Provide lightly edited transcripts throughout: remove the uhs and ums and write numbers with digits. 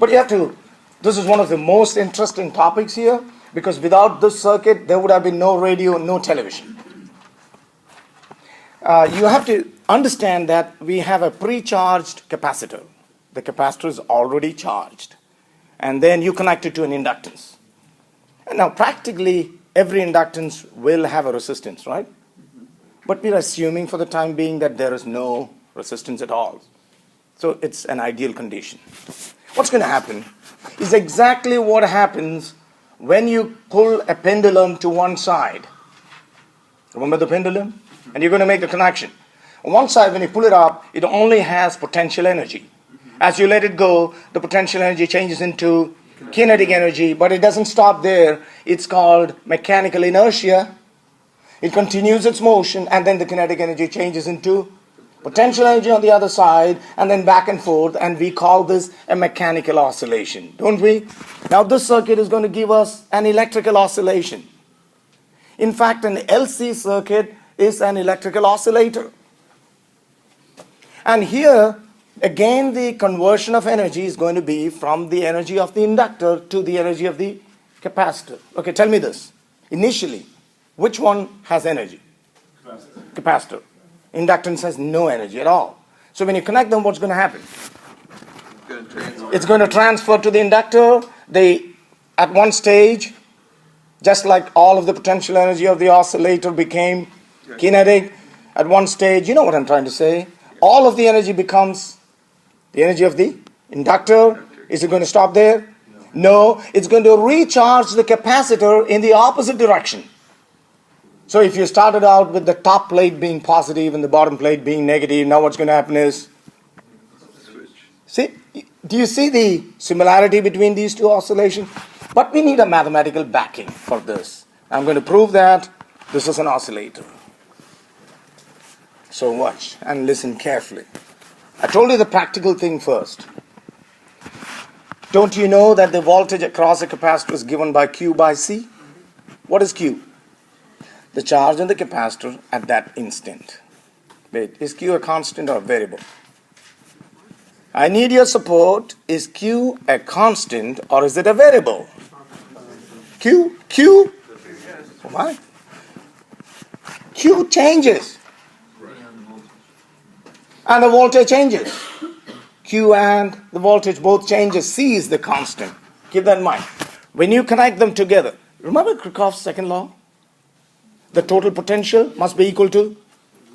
But you have to, this is one of the most interesting topics here, because without this circuit, there would have been no radio, no television. You have to understand that we have a pre-charged capacitor. The capacitor is already charged. And then you connect it to an inductance. And now practically every inductance will have a resistance, right? But we're assuming for the time being that there is no resistance at all. So it's an ideal condition. What's going to happen is exactly what happens when you pull a pendulum to one side. Remember the pendulum? And you're going to make the connection. On one side, when you pull it up, it only has potential energy. As you let it go, the potential energy changes into kinetic energy, but it doesn't stop there. It's called mechanical inertia. It continues its motion, and then the kinetic energy changes into potential energy on the other side, and then back and forth, and we call this a mechanical oscillation, don't we? Now this circuit is going to give us an electrical oscillation. In fact, an LC circuit is an electrical oscillator. And here, again, the conversion of energy is going to be from the energy of the inductor to the energy of the capacitor. Okay, tell me this. Initially, which one has energy? Capacitor. Inductance has no energy at all. So when you connect them, what's going to happen? It's going to transfer to the inductor. At one stage, just like all of the potential energy of the oscillator became kinetic, at one stage, you know what I'm trying to say, all of the energy becomes the energy of the inductor. Is it going to stop there? No, it's going to recharge the capacitor in the opposite direction. So if you started out with the top plate being positive and the bottom plate being negative, now what's going to happen is, see, do you see the similarity between these two oscillations? But we need a mathematical backing for this. I'm going to prove that this is an oscillator. So watch and listen carefully. I told you the practical thing first. Don't you know that the voltage across a capacitor is given by Q by C? What is Q? The charge on the capacitor at that instant. Wait, is Q a constant or a variable? I need your support. Is Q a constant or is it a variable? Q? Why? Q changes. And the voltage changes. Q and the voltage both changes. C is the constant. Keep that in mind. When you connect them together, remember Kirchhoff's second law? The total potential must be equal to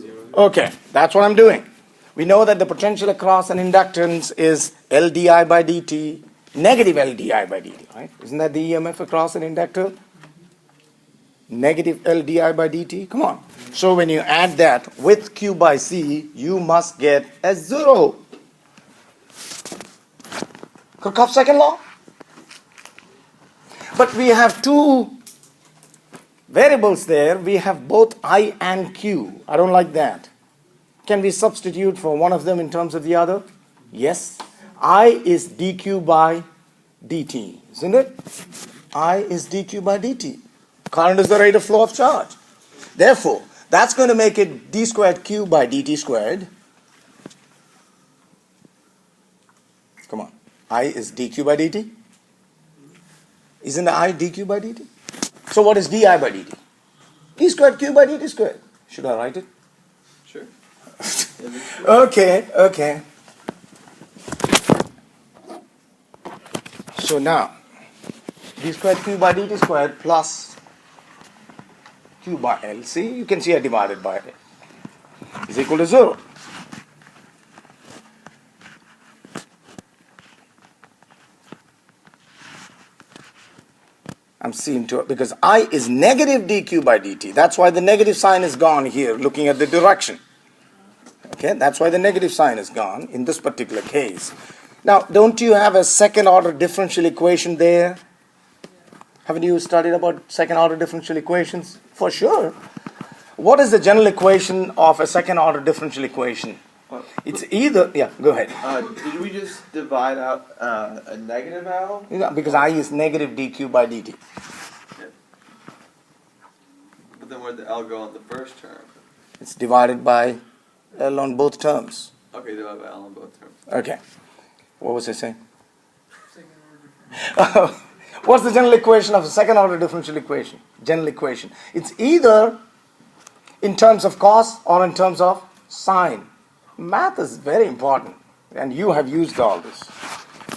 0. Okay, that's what I'm doing. We know that the potential across an inductance is L di by dt, negative L di by dt, right? Isn't that the EMF across an inductor? Negative L di by dt. Come on. So when you add that with Q by C, you must get a 0. Kirchhoff's second law. But we have two variables there. We have both I and Q. I don't like that. Can we substitute for one of them in terms of the other? Yes. I is dq by dt, isn't it? I is dq by dt. Current is the rate of flow of charge. Therefore, that's going to make it d squared q by dt squared. Come on. I is dq by dt. Isn't I dq by dt? So what is di by dt? D squared q by dt squared. Should I write it? Sure. Okay. So now, d squared q by dt squared plus q by L. See, you can see I divided by it. Is equal to 0. I'm seeing to it because I is negative dq by dt. That's why the negative sign is gone here, looking at the direction. Okay, that's why the negative sign is gone in this particular case. Now, don't you have a second order differential equation there? Haven't you studied about second order differential equations? For sure. What is the general equation of a second order differential equation? It's either, yeah, go ahead. Did we just divide out a negative L? Yeah, because I is negative dq by dt. Yeah. But then where'd the L go on the first term? It's divided by L on both terms. Okay, divided by L on both terms. Okay. What was I saying? So What's the general equation of the second order differential equation? General equation. It's either in terms of cos or in terms of sine. Math is very important, and you have used all this.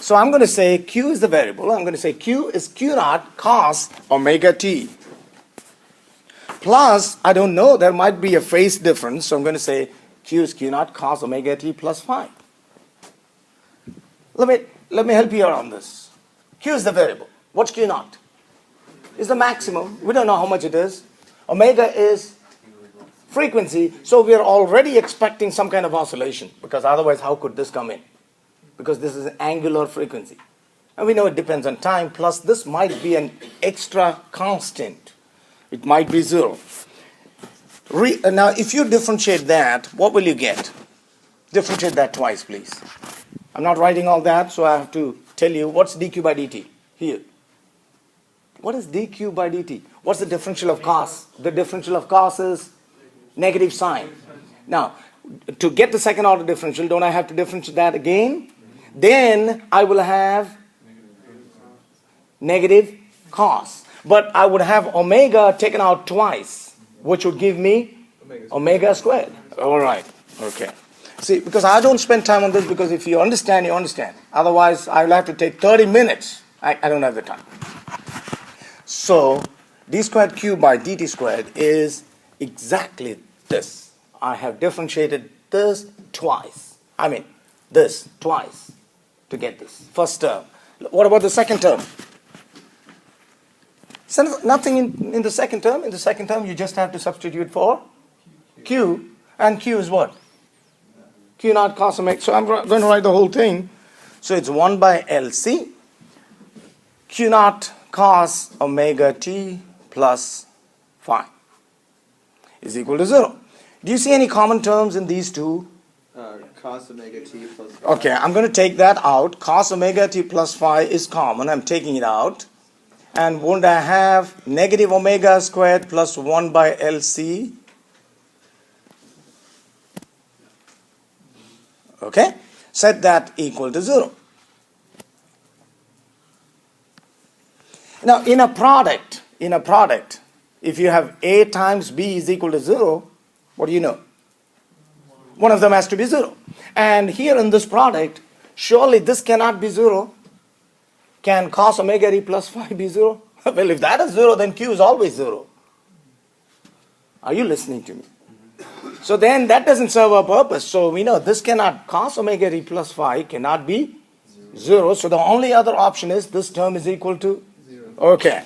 So I'm going to say Q is the variable. I'm going to say Q is Q naught cos omega t. Plus, I don't know, there might be a phase difference, so I'm going to say Q is Q naught cos omega t plus phi. Let me help you out on this. Q is the variable. What's Q naught? It's the maximum. We don't know how much it is. Omega is frequency, so we are already expecting some kind of oscillation, because otherwise how could this come in? Because this is an angular frequency. And we know it depends on time, plus this might be an extra constant. It might be 0. Now, if you differentiate that, what will you get? Differentiate that twice, please. I'm not writing all that, so I have to tell you what's dq by dt here. What is dq by dt? What's the differential of cos? The differential of cos is negative sine. Now, to get the second order differential, don't I have to differentiate that again? Then I will have negative cos. But I would have omega taken out twice, which would give me omega squared. All right. Okay. See, because I don't spend time on this, because if you understand, you understand. Otherwise, I will have to take 30 minutes. I don't have the time. So, d squared q by dt squared is exactly this. I have differentiated this twice. I mean, this twice to get this first term. What about the second term? So nothing in the second term. In the second term, you just have to substitute for q. And q is what? Q naught cos omega. So I'm going to write the whole thing. So it's 1 by LC. Q naught cos omega t plus phi is equal to 0. Do you see any common terms in these two? Cos omega t plus phi. Okay, I'm going to take that out. Cos omega t plus phi is common. I'm taking it out. And won't I have negative omega squared plus 1 by LC? Okay, set that equal to 0. Now, in a product, if you have A times B is equal to 0, what do you know? One of them has to be 0. And here in this product, surely this cannot be 0. Can cos omega t plus phi be 0? Well, if that is 0, then Q is always 0. Are you listening to me? So then that doesn't serve our purpose. So we know this cannot, cos omega t plus phi cannot be 0. So the only other option is this term is equal to 0. Okay.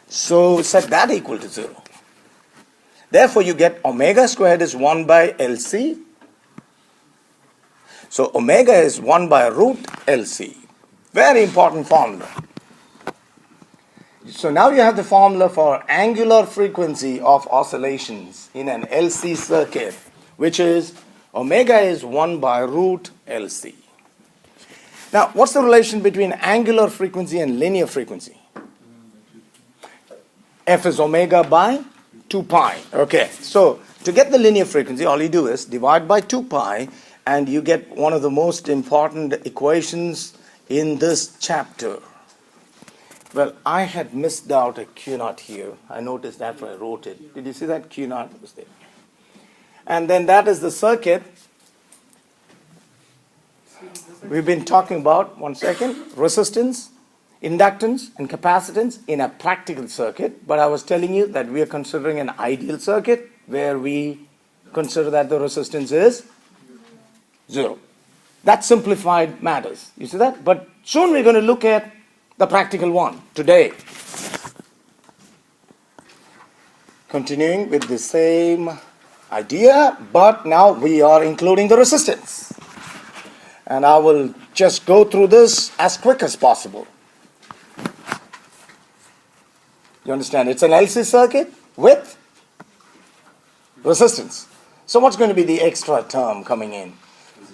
So set that equal to 0. Therefore you get omega squared is 1 by LC. So omega is 1 by root LC. Very important formula. So now you have the formula for angular frequency of oscillations in an LC circuit, which is omega is 1 by root LC. Now, what's the relation between angular frequency and linear frequency? F is omega by 2 pi. Okay, so to get the linear frequency, all you do is divide by 2 pi, and you get one of the most important equations in this chapter. Well, I had missed out a Q naught here. I noticed that when I wrote it. Did you see that? Q naught was there. And then that is the circuit we've been talking about, one second, resistance, inductance, and capacitance in a practical circuit. But I was telling you that we are considering an ideal circuit where we consider that the resistance is 0. That simplified matters. You see that? But soon we're going to look at the practical one today. Continuing with the same idea, but now we are including the resistance. And I will just go through this as quick as possible. You understand? It's an LC circuit with resistance. So what's going to be the extra term coming in?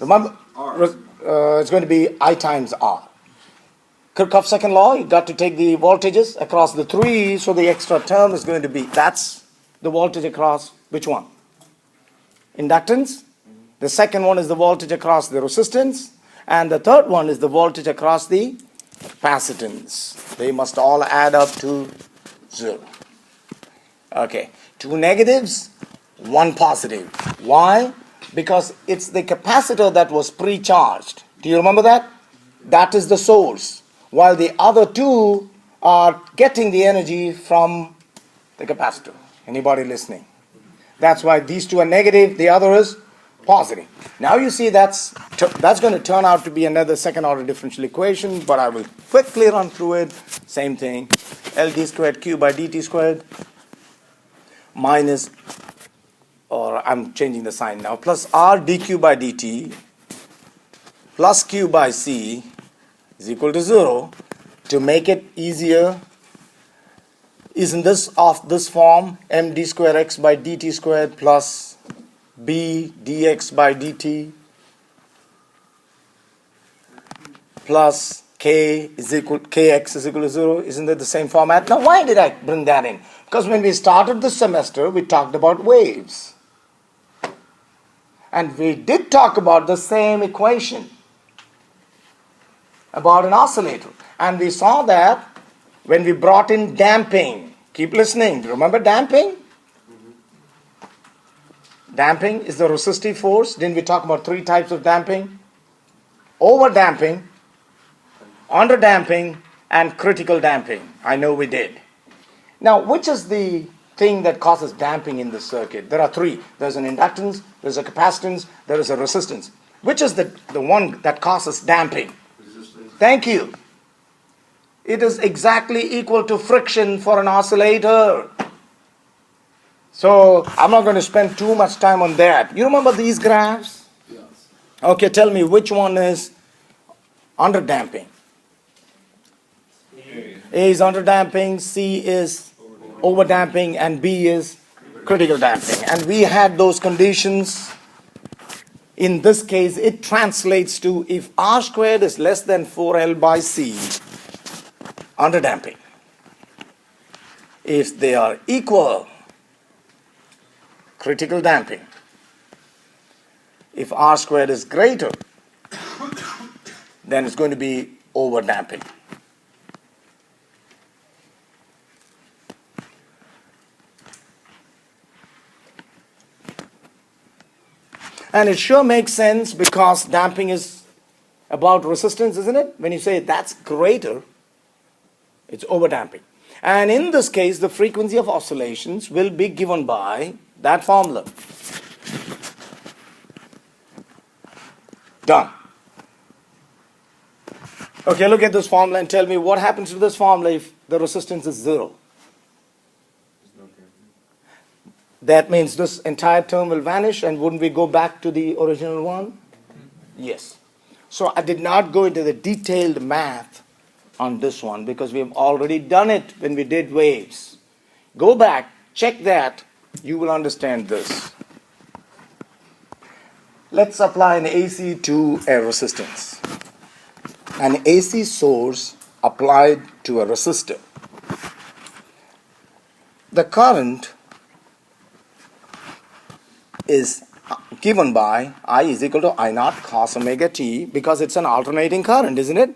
Remember, it's going to be I times R. Kirchhoff's second law, you got to take the voltages across the 3, so the extra term is going to be, that's the voltage across which one? Inductance. The second one is the voltage across the resistance. And the third one is the voltage across the capacitance. They must all add up to 0. Okay, 2 negatives, 1 positive. Why? Because it's the capacitor that was pre-charged. Do you remember that? That is the source. While the other 2 are getting the energy from the capacitor. Anybody listening? That's why these 2 are negative, the other is positive. Now you see that's going to turn out to be another second order differential equation, but I will quickly run through it. Same thing. LD squared Q by dt squared minus, or I'm changing the sign now, plus R dQ by dt plus Q by C is equal to 0. To make it easier, isn't this of this form, md square x by dt squared plus b dx by dt plus kx is equal to 0? Isn't that the same format? Now why did I bring that in? Because when we started this semester, we talked about waves. And we did talk about the same equation about an oscillator. And we saw that when we brought in damping. Keep listening. Remember damping? Damping is the resistive force. Didn't we talk about 3 types of damping? Over damping, under damping, and critical damping. I know we did. Now, which is the thing that causes damping in the circuit? There are 3. There's an inductance, there's a capacitance, there is a resistance. Which is the one that causes damping? Resistance. Thank you. It is exactly equal to friction for an oscillator. So, I'm not going to spend too much time on that. You remember these graphs? Yes. Okay, tell me which one is under damping. A is under damping, C is over damping, and B is critical damping. And we had those conditions. In this case, it translates to if R squared is less than 4L by C, under damping. If they are equal, critical damping. If R squared is greater, then it's going to be over damping. And it sure makes sense because damping is about resistance, isn't it? When you say that's greater, it's over damping. And in this case, the frequency of oscillations will be given by that formula. Done. Okay, look at this formula and tell me what happens to this formula if the resistance is 0. That means this entire term will vanish, and wouldn't we go back to the original one? Yes. So I did not go into the detailed math on this one because we have already done it when we did waves. Go back, check that, you will understand this. Let's apply an AC to a resistance. An AC source applied to a resistor. The current is given by I is equal to I naught cos omega t because it's an alternating current, isn't it?